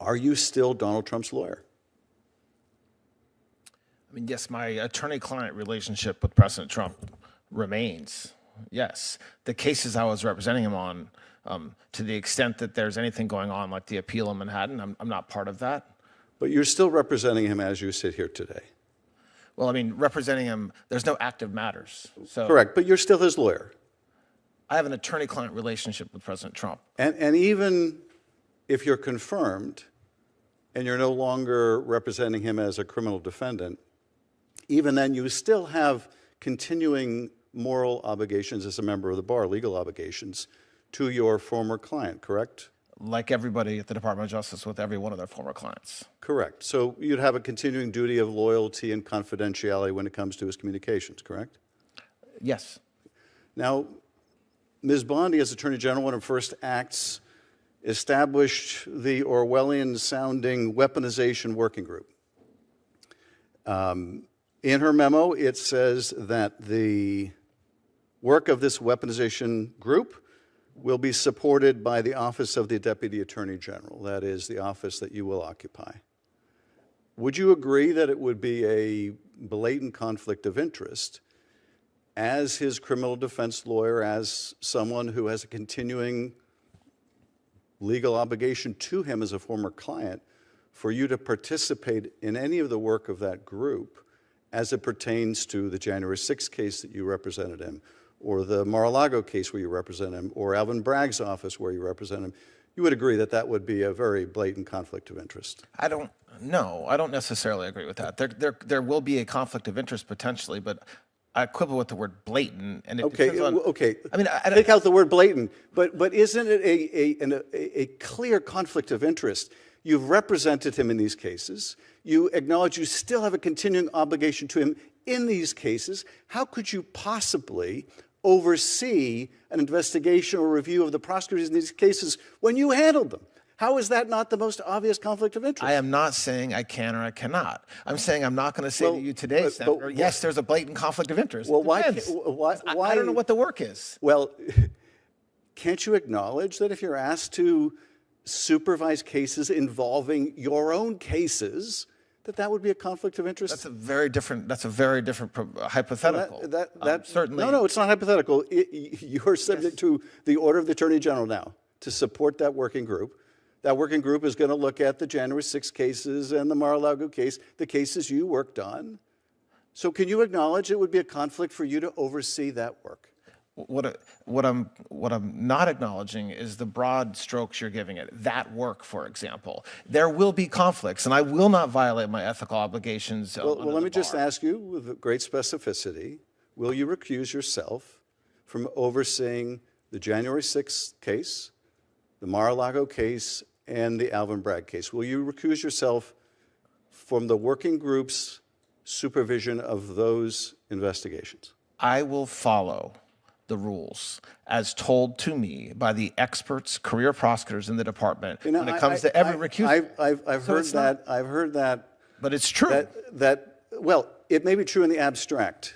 Are you still Donald Trump's lawyer? I mean, yes, my attorney-client relationship with President Trump remains. Yes, the cases I was representing him on, to the extent that there's anything going on like the appeal in Manhattan, I'm not part of that. But you're still representing him as you sit here today. Well, I mean, representing him, there's no active matters. So Correct, but you're still his lawyer. I have an attorney-client relationship with President Trump. And even if you're confirmed and you're no longer representing him as a criminal defendant, even then you still have continuing moral obligations as a member of the bar, legal obligations, to your former client, correct? Like everybody at the Department of Justice with every one of their former clients. Correct. So you'd have a continuing duty of loyalty and confidentiality when it comes to his communications, correct? Yes. Now, Ms. Bondi, as Attorney General, in her first acts, established the Orwellian-sounding weaponization working group. In her memo, it says that the work of this weaponization group will be supported by the Office of the Deputy Attorney General. That is the office that you will occupy. Would you agree that it would be a blatant conflict of interest as his criminal defense lawyer, as someone who has a continuing legal obligation to him as a former client, for you to participate in any of the work of that group as it pertains to the January 6th case that you represented him, or the Mar-a-Lago case where you represent him, or Alvin Bragg's office where you represent him? You would agree that that would be a very blatant conflict of interest? I don't necessarily agree with that. There will be a conflict of interest potentially, but I quibble with the word blatant. And it depends on, okay. I mean, take out the word blatant, but isn't it a clear conflict of interest? You've represented him in these cases. You acknowledge you still have a continuing obligation to him in these cases. How could you possibly oversee an investigation or review of the prosecutors in these cases when you handled them? How is that not the most obvious conflict of interest? I am not saying I can or I cannot. I'm saying I'm not going to say to you today, Senator, yes, there's a blatant conflict of interest. Well, why? I don't know what the work is. Well, can't you acknowledge that if you're asked to supervise cases involving your own cases, that would be a conflict of interest? That's a very different hypothetical. Certainly. No, it's not hypothetical. You're subject to the order of the Attorney General now to support that working group. That working group is going to look at the January 6 cases and the Mar-a-Lago case, the cases you worked on. So can you acknowledge it would be a conflict for you to oversee that work? What I'm not acknowledging is the broad strokes you're giving it. That work, for example. There will be conflicts, and I will not violate my ethical obligations. Well, let me just ask you with great specificity, will you recuse yourself from overseeing the January 6th case, the Mar-a-Lago case, and the Alvin Bragg case? Will you recuse yourself from the working group's supervision of those investigations? I will follow the rules as told to me by the experts, career prosecutors in the department when it comes to every recusal. I've heard that. But it's true. Well, it may be true in the abstract.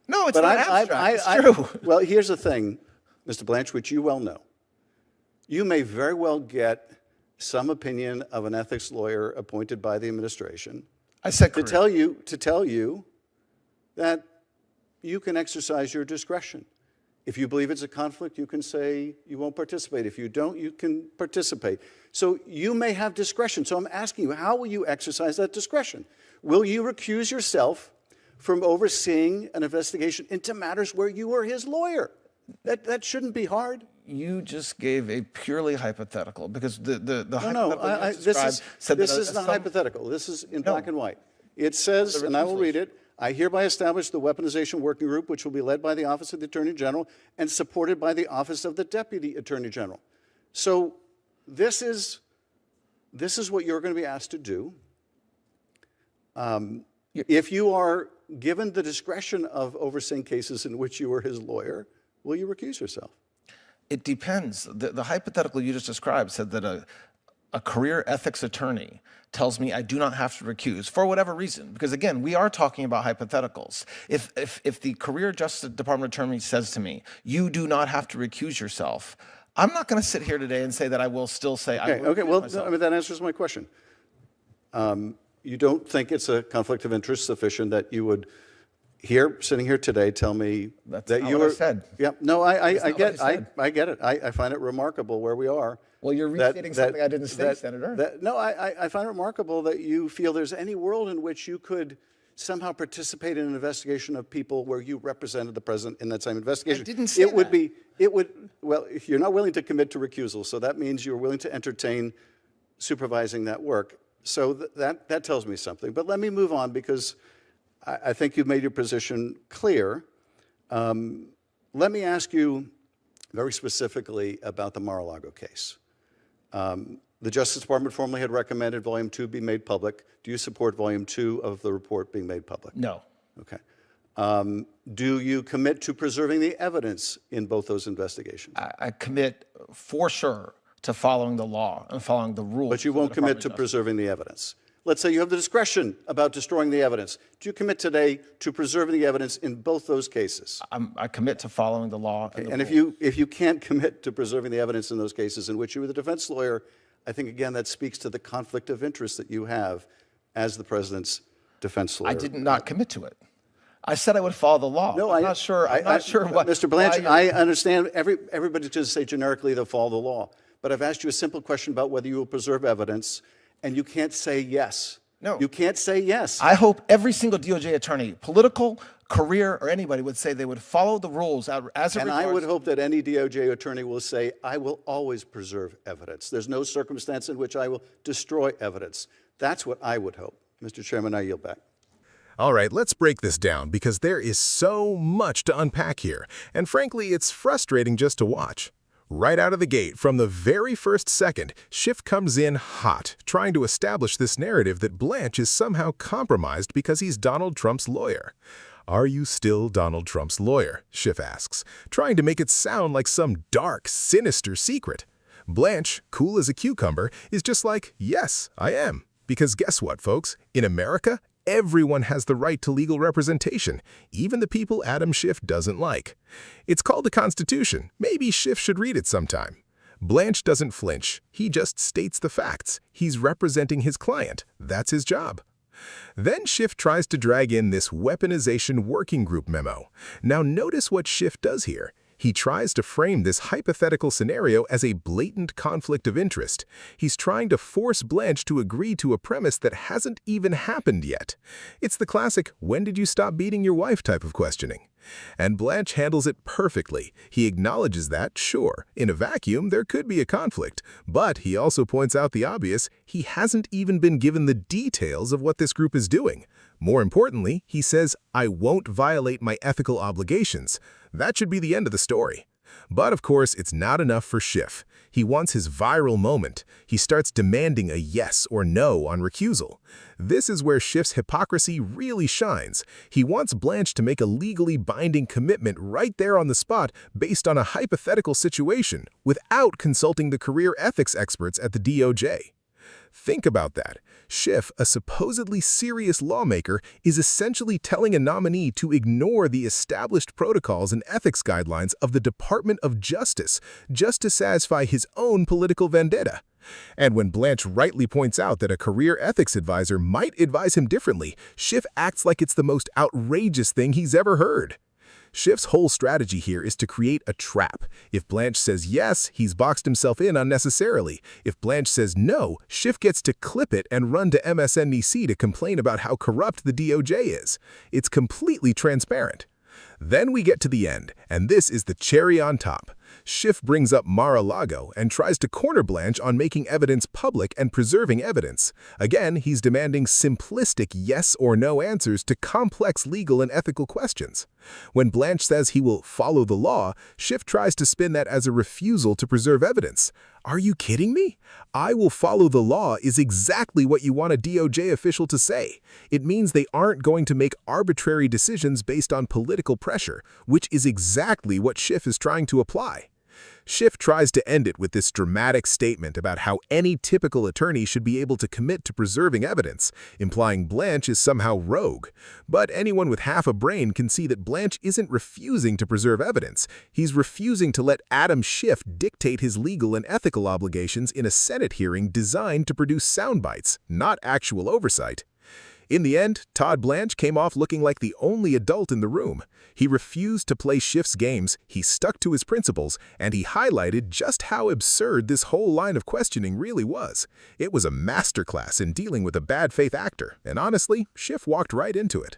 No, it's not abstract. It's true. Well, here's the thing, Mr. Blanch, which you well know. You may very well get some opinion of an ethics lawyer appointed by the administration to tell you that you can exercise your discretion. If you believe it's a conflict, you can say you won't participate. If you don't, you can participate. So you may have discretion. So I'm asking you, how will you exercise that discretion? Will you recuse yourself from overseeing an investigation into matters where you are his lawyer? That shouldn't be hard. You just gave a purely hypothetical because the this is not hypothetical. This is in black and white. It says, and I will read it, I hereby establish the weaponization working group, which will be led by the Office of the Attorney General and supported by the Office of the Deputy Attorney General. So this is what you're going to be asked to do. If you are given the discretion of overseeing cases in which you were his lawyer, will you recuse yourself? It depends. The hypothetical you just described said that a career ethics attorney tells me I do not have to recuse for whatever reason. Because again, we are talking about hypotheticals. If the career Justice Department attorney says to me, you do not have to recuse yourself, I'm not going to sit here today and say that I will still say I will Okay, recuse well, myself. I mean, that answers my question. You don't think it's a conflict of interest sufficient that you would sitting here today, tell me That's that not you what I were. said. Yeah, no, I not what I said. I get it. I find it remarkable where we are. Well, you're restating something I didn't state, Senator. No, I find it remarkable that you feel there's any world in which you could somehow participate in an investigation of people where you represented the president in that same investigation. I didn't say that. Well, if you're not willing to commit to recusal, so that means you're willing to entertain supervising that work. So that tells me something. But let me move on because I think you've made your position clear. Let me ask you very specifically about the Mar-a-Lago case. The Justice Department formally had recommended Volume 2 be made public. Do you support Volume 2 of the report being made public? No. Okay. Do you commit to preserving the evidence in both those investigations? I commit for sure to following the law and following the rules. But you won't commit to preserving the evidence. Let's say you have the discretion about destroying the evidence. Do you commit today to preserving the evidence in both those cases? I commit to following the law. Okay. And if you can't commit to preserving the evidence in those cases in which you were the defense lawyer, I think, again, that speaks to the conflict of interest that you have as the president's defense lawyer. I did not commit to it. I said I would follow the law. No, I'm not sure. I'm not sure what. Mr. Blanche, I understand everybody's going to say generically they'll follow the law. But I've asked you a simple question about whether you will preserve evidence, and you can't say yes. No. You can't say yes. I hope every single DOJ attorney, political, career, or anybody would say they would follow the rules as it And regards. I would hope that any DOJ attorney will say, I will always preserve evidence. There's no circumstance in which I will destroy evidence. That's what I would hope. Mr. Chairman, I yield back. All right, let's break this down because there is so much to unpack here, and frankly, it's frustrating just to watch. Right out of the gate, from the very first second, Schiff comes in hot, trying to establish this narrative that Blanche is somehow compromised because he's Donald Trump's lawyer. Are you still Donald Trump's lawyer? Schiff asks, trying to make it sound like some dark, sinister secret. Blanche, cool as a cucumber, is just like, yes, I am. Because guess what, folks? In America, everyone has the right to legal representation, even the people Adam Schiff doesn't like. It's called the Constitution. Maybe Schiff should read it sometime. Blanche doesn't flinch. He just states the facts. He's representing his client. That's his job. Then Schiff tries to drag in this weaponization working group memo. Now notice what Schiff does here. He tries to frame this hypothetical scenario as a blatant conflict of interest. He's trying to force Blanche to agree to a premise that hasn't even happened yet. It's the classic, when did you stop beating your wife type of questioning. And Blanche handles it perfectly. He acknowledges that, sure, in a vacuum there could be a conflict, but he also points out the obvious, he hasn't even been given the details of what this group is doing. More importantly, he says, I won't violate my ethical obligations. That should be the end of the story. But of course, it's not enough for Schiff. He wants his viral moment. He starts demanding a yes or no on recusal. This is where Schiff's hypocrisy really shines. He wants Blanche to make a legally binding commitment right there on the spot based on a hypothetical situation without consulting the career ethics experts at the DOJ. Think about that. Schiff, a supposedly serious lawmaker, is essentially telling a nominee to ignore the established protocols and ethics guidelines of the Department of Justice just to satisfy his own political vendetta. And when Blanche rightly points out that a career ethics advisor might advise him differently, Schiff acts like it's the most outrageous thing he's ever heard. Schiff's whole strategy here is to create a trap. If Blanche says yes, he's boxed himself in unnecessarily. If Blanche says no, Schiff gets to clip it and run to MSNBC to complain about how corrupt the DOJ is. It's completely transparent. Then we get to the end, and this is the cherry on top. Schiff brings up Mar-a-Lago and tries to corner Blanche on making evidence public and preserving evidence. Again, he's demanding simplistic yes or no answers to complex legal and ethical questions. When Blanche says he will follow the law, Schiff tries to spin that as a refusal to preserve evidence. Are you kidding me? I will follow the law is exactly what you want a DOJ official to say. It means they aren't going to make arbitrary decisions based on political pressure, which is exactly what Schiff is trying to apply. Schiff tries to end it with this dramatic statement about how any typical attorney should be able to commit to preserving evidence, implying Blanche is somehow rogue. But anyone with half a brain can see that Blanche isn't refusing to preserve evidence. He's refusing to let Adam Schiff dictate his legal and ethical obligations in a Senate hearing designed to produce sound bites, not actual oversight. In the end, Todd Blanche came off looking like the only adult in the room. He refused to play Schiff's games, he stuck to his principles, and he highlighted just how absurd this whole line of questioning really was. It was a masterclass in dealing with a bad faith actor, and honestly, Schiff walked right into it.